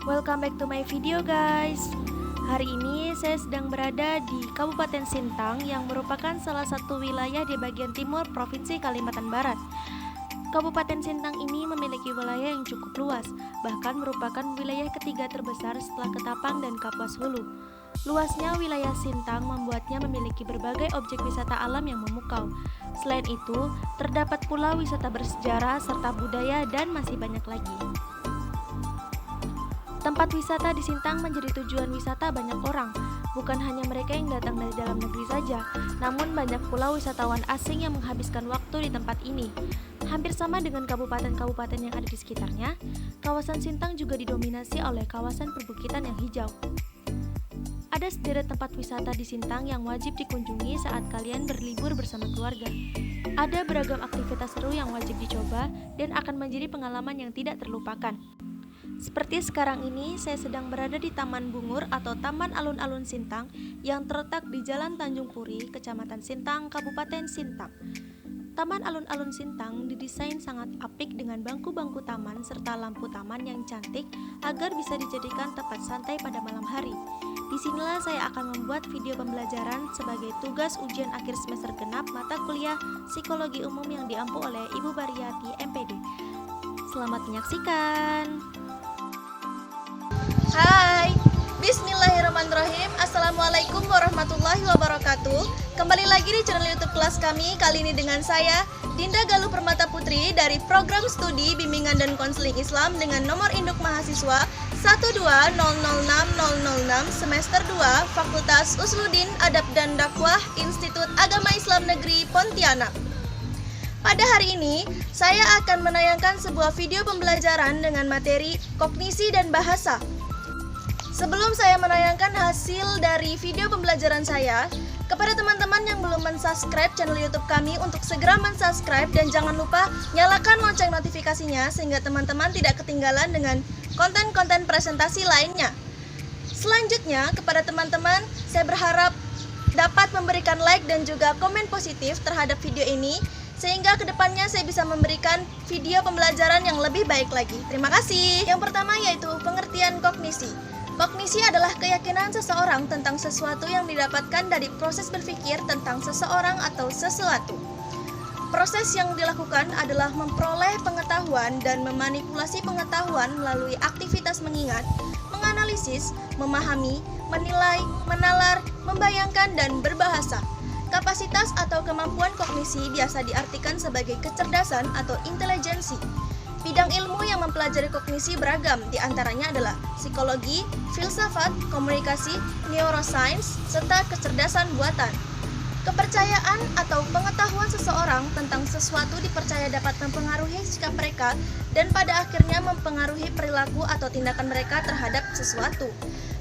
Welcome back to my video guys. Hari ini saya sedang berada di Kabupaten Sintang yang merupakan salah satu wilayah di bagian timur Provinsi Kalimantan Barat. Kabupaten Sintang ini memiliki wilayah yang cukup luas, bahkan merupakan wilayah ketiga terbesar setelah Ketapang dan Kapuas Hulu. Luasnya wilayah Sintang membuatnya memiliki berbagai objek wisata alam yang memukau. Selain itu, terdapat pula wisata bersejarah serta budaya dan masih banyak lagi. Tempat wisata di Sintang menjadi tujuan wisata banyak orang, bukan hanya mereka yang datang dari dalam negeri saja, namun banyak pula wisatawan asing yang menghabiskan waktu di tempat ini. Hampir sama dengan kabupaten-kabupaten yang ada di sekitarnya, kawasan Sintang juga didominasi oleh kawasan perbukitan yang hijau. Ada sederet tempat wisata di Sintang yang wajib dikunjungi saat kalian berlibur bersama keluarga. Ada beragam aktivitas seru yang wajib dicoba dan akan menjadi pengalaman yang tidak terlupakan. Seperti sekarang ini, saya sedang berada di Taman Bungur atau Taman Alun-Alun Sintang yang terletak di Jalan Tanjung Puri, Kecamatan Sintang, Kabupaten Sintang. Taman Alun-Alun Sintang didesain sangat apik dengan bangku-bangku taman serta lampu taman yang cantik agar bisa dijadikan tempat santai pada malam hari. Disinilah saya akan membuat video pembelajaran sebagai tugas ujian akhir semester genap mata kuliah Psikologi Umum yang diampu oleh Ibu Bariyati, MPD. Selamat menyaksikan! Hai, bismillahirrahmanirrahim. Assalamualaikum warahmatullahi wabarakatuh. Kembali lagi di channel YouTube kelas kami. Kali ini dengan saya Dinda Galuh Permata Putri dari Program Studi Bimbingan dan Konseling Islam dengan nomor induk mahasiswa 120060006 semester 2 Fakultas Usluddin Adab dan Dakwah Institut Agama Islam Negeri Pontianak. Pada hari ini, saya akan menayangkan sebuah video pembelajaran dengan materi kognisi dan bahasa. Sebelum saya menayangkan hasil dari video pembelajaran saya, kepada teman-teman yang belum mensubscribe channel YouTube kami untuk segera mensubscribe dan jangan lupa nyalakan lonceng notifikasinya sehingga teman-teman tidak ketinggalan dengan konten-konten presentasi lainnya. Selanjutnya, kepada teman-teman, saya berharap dapat memberikan like dan juga komen positif terhadap video ini sehingga kedepannya saya bisa memberikan video pembelajaran yang lebih baik lagi. Terima kasih. Yang pertama yaitu pengertian kognisi. Kognisi adalah keyakinan seseorang tentang sesuatu yang didapatkan dari proses berpikir tentang seseorang atau sesuatu. Proses yang dilakukan adalah memperoleh pengetahuan dan memanipulasi pengetahuan melalui aktivitas mengingat, menganalisis, memahami, menilai, menalar, membayangkan, dan berbahasa. Kapasitas atau kemampuan kognisi biasa diartikan sebagai kecerdasan atau intelijensi. Bidang ilmu yang mempelajari kognisi beragam, diantaranya adalah psikologi, filsafat, komunikasi, neuroscience, serta kecerdasan buatan. Kepercayaan atau pengetahuan seseorang tentang sesuatu dipercaya dapat mempengaruhi sikap mereka dan pada akhirnya mempengaruhi perilaku atau tindakan mereka terhadap sesuatu.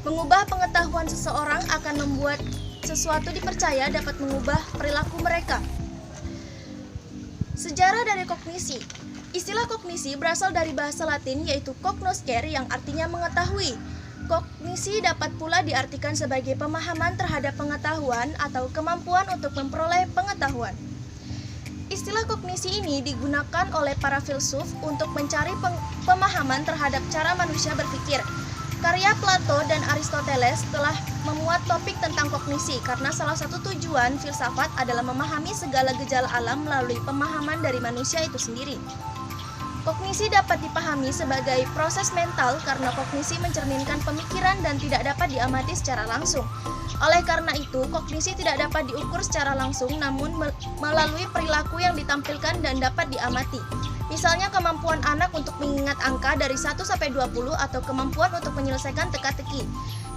Mengubah pengetahuan seseorang akan membuat sesuatu dipercaya dapat mengubah perilaku mereka. Sejarah dari kognisi. Istilah kognisi berasal dari bahasa Latin yaitu cognoscere yang artinya mengetahui. Kognisi dapat pula diartikan sebagai pemahaman terhadap pengetahuan atau kemampuan untuk memperoleh pengetahuan. Istilah kognisi ini digunakan oleh para filsuf untuk mencari pemahaman terhadap cara manusia berpikir. Karya Plato dan Aristoteles telah memuat topik tentang kognisi karena salah satu tujuan filsafat adalah memahami segala gejala alam melalui pemahaman dari manusia itu sendiri. Kognisi dapat dipahami sebagai proses mental karena kognisi mencerminkan pemikiran dan tidak dapat diamati secara langsung. Oleh karena itu, kognisi tidak dapat diukur secara langsung namun melalui perilaku yang ditampilkan dan dapat diamati. Misalnya kemampuan anak untuk mengingat angka dari 1 sampai 20 atau kemampuan untuk menyelesaikan teka-teki.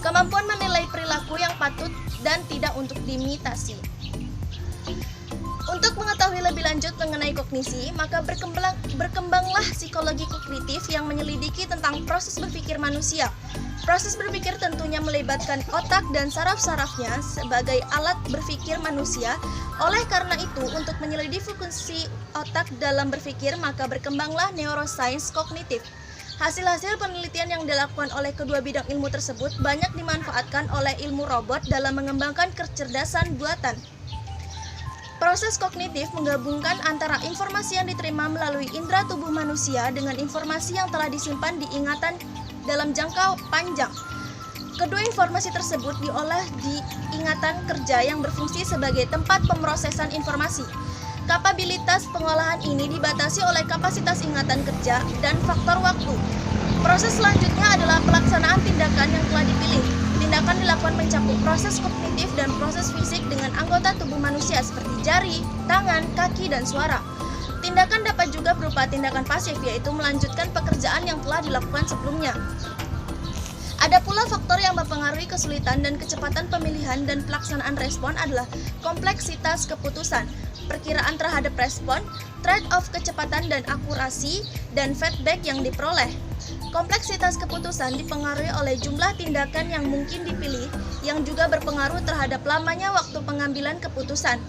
Kemampuan menilai perilaku yang patut dan tidak untuk diimitasi. Untuk mengetahui lebih lanjut mengenai kognisi, maka berkembanglah psikologi kognitif yang menyelidiki tentang proses berpikir manusia. Proses berpikir tentunya melibatkan otak dan saraf-sarafnya sebagai alat berpikir manusia. Oleh karena itu, untuk menyelidiki fungsi otak dalam berpikir, maka berkembanglah neuroscience kognitif. Hasil-hasil penelitian yang dilakukan oleh kedua bidang ilmu tersebut banyak dimanfaatkan oleh ilmu robot dalam mengembangkan kecerdasan buatan. Proses kognitif menggabungkan antara informasi yang diterima melalui indera tubuh manusia dengan informasi yang telah disimpan di ingatan dalam jangka panjang. Kedua informasi tersebut diolah di ingatan kerja yang berfungsi sebagai tempat pemrosesan informasi. Kapabilitas pengolahan ini dibatasi oleh kapasitas ingatan kerja dan faktor waktu. Proses selanjutnya adalah pelaksanaan tindakan yang telah dipilih. Tindakan dilakukan mencakup proses kognitif dan proses fisik dengan anggota tubuh manusia seperti jari, tangan, kaki, dan suara. Tindakan dapat juga berupa tindakan pasif, yaitu melanjutkan pekerjaan yang telah dilakukan sebelumnya. Ada pula faktor yang mempengaruhi kesulitan dan kecepatan pemilihan dan pelaksanaan respon adalah kompleksitas keputusan, perkiraan terhadap respon, trade-off kecepatan dan akurasi, dan feedback yang diperoleh. Kompleksitas keputusan dipengaruhi oleh jumlah tindakan yang mungkin dipilih, yang juga berpengaruh terhadap lamanya waktu pengambilan keputusan.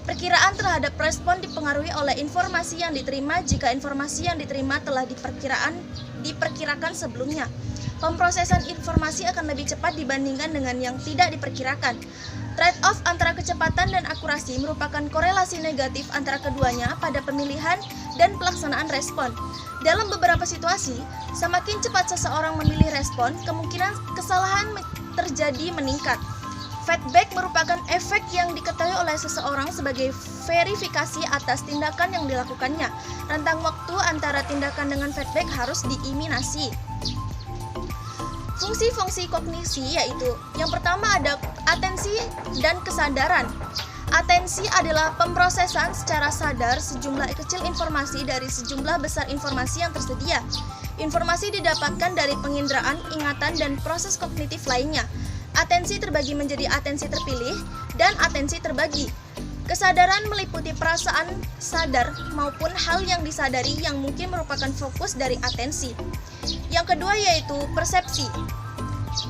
Perkiraan terhadap respon dipengaruhi oleh informasi yang diterima jika informasi yang diterima telah diperkirakan sebelumnya. Pemrosesan informasi akan lebih cepat dibandingkan dengan yang tidak diperkirakan. Trade-off antara kecepatan dan akurasi merupakan korelasi negatif antara keduanya pada pemilihan dan pelaksanaan respon. Dalam beberapa situasi, semakin cepat seseorang memilih respon, kemungkinan kesalahan terjadi meningkat. Feedback merupakan efek yang diketahui oleh seseorang sebagai verifikasi atas tindakan yang dilakukannya. Rentang waktu antara tindakan dengan feedback harus dieliminasi. Fungsi-fungsi kognisi yaitu yang pertama ada atensi dan kesadaran. Atensi adalah pemrosesan secara sadar sejumlah kecil informasi dari sejumlah besar informasi yang tersedia. Informasi didapatkan dari penginderaan, ingatan, dan proses kognitif lainnya. Atensi terbagi menjadi atensi terpilih dan atensi terbagi. Kesadaran meliputi perasaan sadar maupun hal yang disadari yang mungkin merupakan fokus dari atensi. Yang kedua yaitu persepsi.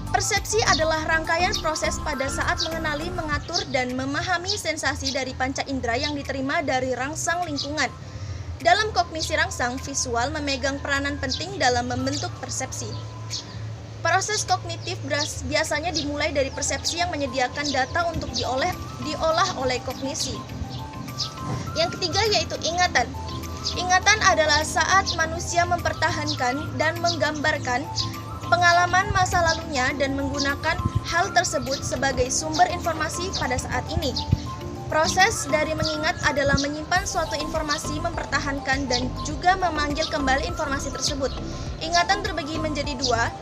Persepsi adalah rangkaian proses pada saat mengenali, mengatur, dan memahami sensasi dari panca indera yang diterima dari rangsang lingkungan. Dalam kognisi rangsang, visual memegang peranan penting dalam membentuk persepsi. Proses kognitif biasanya dimulai dari persepsi yang menyediakan data untuk diolah oleh kognisi. Yang ketiga yaitu ingatan. Ingatan adalah saat manusia mempertahankan dan menggambarkan pengalaman masa lalunya dan menggunakan hal tersebut sebagai sumber informasi pada saat ini. Proses dari mengingat adalah menyimpan suatu informasi, mempertahankan, dan juga memanggil kembali informasi tersebut. Ingatan terbagi menjadi dua,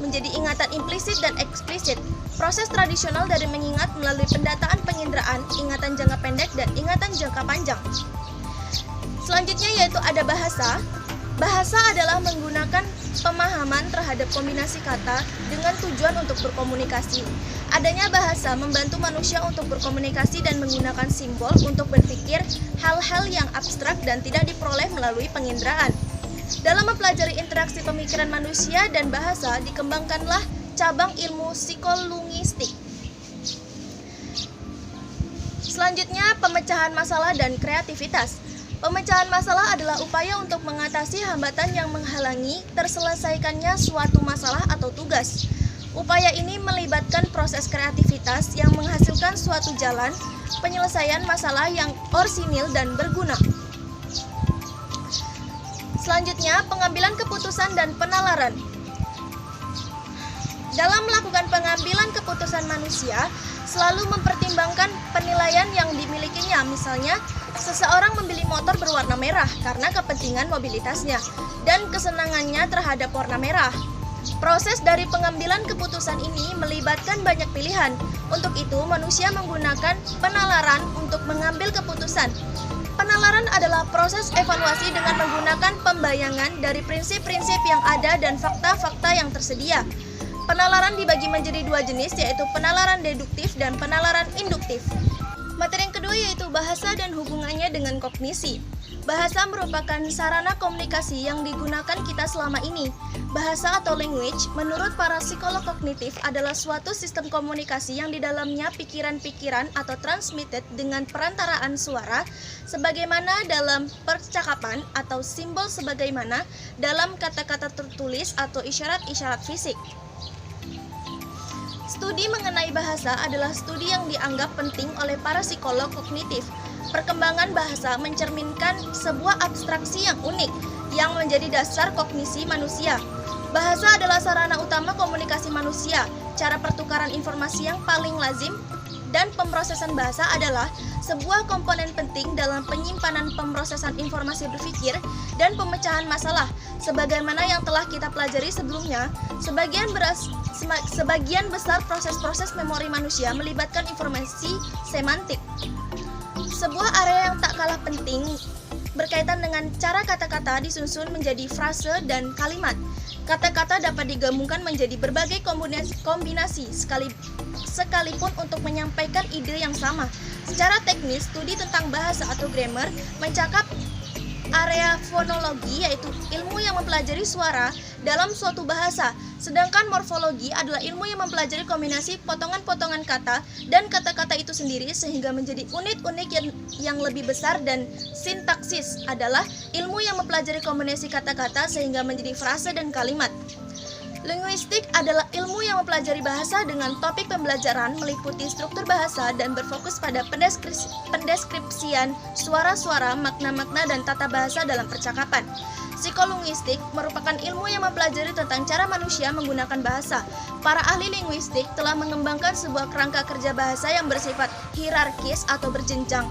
menjadi ingatan implisit dan eksplisit. Proses tradisional dari mengingat melalui pendataan penginderaan, ingatan jangka pendek, dan ingatan jangka panjang. Selanjutnya yaitu ada bahasa. Bahasa adalah menggunakan pemahaman terhadap kombinasi kata dengan tujuan untuk berkomunikasi. Adanya bahasa membantu manusia untuk berkomunikasi dan menggunakan simbol untuk berpikir hal-hal yang abstrak dan tidak diperoleh melalui penginderaan. Dalam mempelajari interaksi pemikiran manusia dan bahasa, dikembangkanlah cabang ilmu psikolinguistik. Selanjutnya, pemecahan masalah dan kreativitas. Pemecahan masalah adalah upaya untuk mengatasi hambatan yang menghalangi terselesaikannya suatu masalah atau tugas. Upaya ini melibatkan proses kreativitas yang menghasilkan suatu jalan penyelesaian masalah yang orsinil dan berguna. Selanjutnya, pengambilan keputusan dan penalaran. Dalam melakukan pengambilan keputusan manusia, selalu mempertimbangkan penilaian yang dimilikinya. Misalnya, seseorang membeli motor berwarna merah karena kepentingan mobilitasnya dan kesenangannya terhadap warna merah. Proses dari pengambilan keputusan ini melibatkan banyak pilihan. Untuk itu, manusia menggunakan penalaran untuk mengambil keputusan. Penalaran adalah proses evaluasi dengan menggunakan pembayangan dari prinsip-prinsip yang ada dan fakta-fakta yang tersedia. Penalaran dibagi menjadi dua jenis, yaitu penalaran deduktif dan penalaran induktif. Materi yang kedua yaitu bahasa dan hubungannya dengan kognisi. Bahasa merupakan sarana komunikasi yang digunakan kita selama ini. Bahasa atau language, menurut para psikolog kognitif, adalah suatu sistem komunikasi yang di dalamnya pikiran-pikiran atau transmitted dengan perantaraan suara, sebagaimana dalam percakapan atau simbol sebagaimana dalam kata-kata tertulis atau isyarat-isyarat fisik. Studi mengenai bahasa adalah studi yang dianggap penting oleh para psikolog kognitif. Perkembangan bahasa mencerminkan sebuah abstraksi yang unik yang menjadi dasar kognisi manusia. Bahasa adalah sarana utama komunikasi manusia. Cara pertukaran informasi yang paling lazim dan pemrosesan bahasa adalah sebuah komponen penting dalam penyimpanan pemrosesan informasi berpikir dan pemecahan masalah. Sebagaimana yang telah kita pelajari sebelumnya, sebagian besar proses-proses memori manusia melibatkan informasi semantik. Sebuah area yang tak kalah penting berkaitan dengan cara kata-kata disusun menjadi frase dan kalimat. Kata-kata dapat digabungkan menjadi berbagai kombinasi sekalipun untuk menyampaikan ide yang sama. Secara teknis, studi tentang bahasa atau grammar mencakup area fonologi, yaitu ilmu yang mempelajari suara dalam suatu bahasa. Sedangkan morfologi adalah ilmu yang mempelajari kombinasi potongan-potongan kata dan kata-kata itu sendiri sehingga menjadi unit-unit yang lebih besar, dan sintaksis adalah ilmu yang mempelajari kombinasi kata-kata sehingga menjadi frase dan kalimat. Linguistik adalah ilmu yang mempelajari bahasa dengan topik pembelajaran meliputi struktur bahasa dan berfokus pada pendeskripsian suara-suara, makna-makna, dan tata bahasa dalam percakapan. Psikolinguistik merupakan ilmu yang mempelajari tentang cara manusia menggunakan bahasa. Para ahli linguistik telah mengembangkan sebuah kerangka kerja bahasa yang bersifat hierarkis atau berjenjang.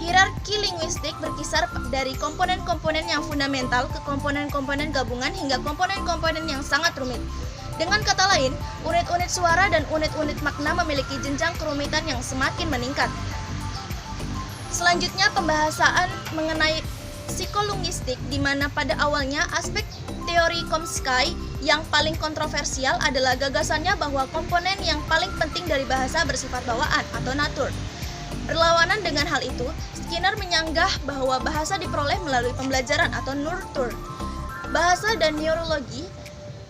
Hierarki linguistik berkisar dari komponen-komponen yang fundamental ke komponen-komponen gabungan hingga komponen-komponen yang sangat rumit. Dengan kata lain, unit-unit suara dan unit-unit makna memiliki jenjang kerumitan yang semakin meningkat. Selanjutnya, pembahasan mengenai psikolinguistik, di mana pada awalnya aspek teori Chomsky yang paling kontroversial adalah gagasannya bahwa komponen yang paling penting dari bahasa bersifat bawaan atau natur. Berlawanan dengan hal itu, Skinner menyanggah bahwa bahasa diperoleh melalui pembelajaran atau nurture. Bahasa dan neurologi,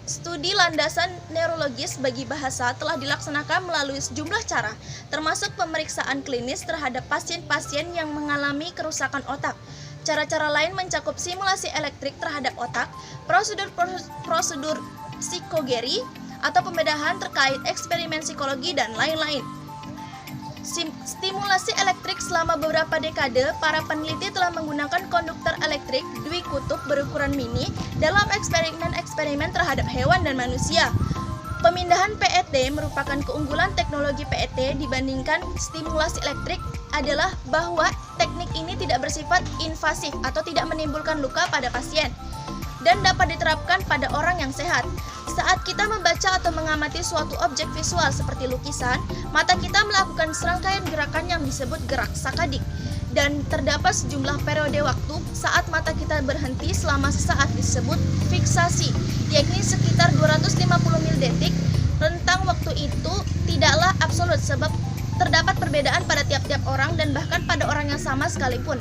studi landasan neurologis bagi bahasa telah dilaksanakan melalui sejumlah cara, termasuk pemeriksaan klinis terhadap pasien-pasien yang mengalami kerusakan otak. Cara-cara lain mencakup simulasi elektrik terhadap otak, prosedur psikogeri, atau pembedahan terkait eksperimen psikologi, dan lain-lain. Stimulasi elektrik selama beberapa dekade, para peneliti telah menggunakan konduktor elektrik dwikutub berukuran mini dalam eksperimen-eksperimen terhadap hewan dan manusia. Pemindahan PET merupakan keunggulan teknologi PET dibandingkan stimulasi elektrik adalah bahwa teknik ini tidak bersifat invasif atau tidak menimbulkan luka pada pasien dan dapat diterapkan pada orang yang sehat. Saat kita membaca atau mengamati suatu objek visual seperti lukisan, mata kita melakukan serangkaian gerakan yang disebut gerak sakadik, dan terdapat sejumlah periode waktu saat mata kita berhenti selama sesaat disebut fiksasi, yakni sekitar 250 milidetik. Rentang waktu itu tidaklah absolut sebab terdapat perbedaan pada tiap-tiap orang dan bahkan pada orang yang sama sekalipun.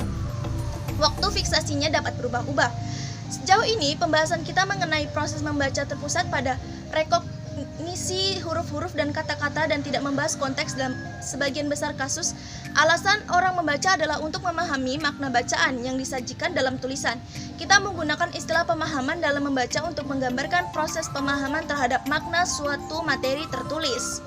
Waktu fiksasinya dapat berubah-ubah. Sejauh ini, pembahasan kita mengenai proses membaca terpusat pada rekognisi huruf-huruf dan kata-kata dan tidak membahas konteks. Dalam sebagian besar kasus, alasan orang membaca adalah untuk memahami makna bacaan yang disajikan dalam tulisan. Kita menggunakan istilah pemahaman dalam membaca untuk menggambarkan proses pemahaman terhadap makna suatu materi tertulis.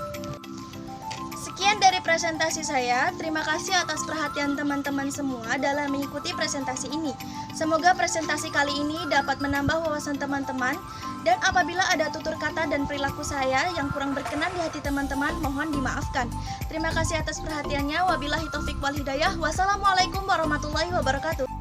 Sekian dari presentasi saya. Terima kasih atas perhatian teman-teman semua dalam mengikuti presentasi ini. Semoga presentasi kali ini dapat menambah wawasan teman-teman, dan apabila ada tutur kata dan perilaku saya yang kurang berkenan di hati teman-teman, mohon dimaafkan. Terima kasih atas perhatiannya. Wabillahi taufik wal hidayah. Wassalamualaikum warahmatullahi wabarakatuh.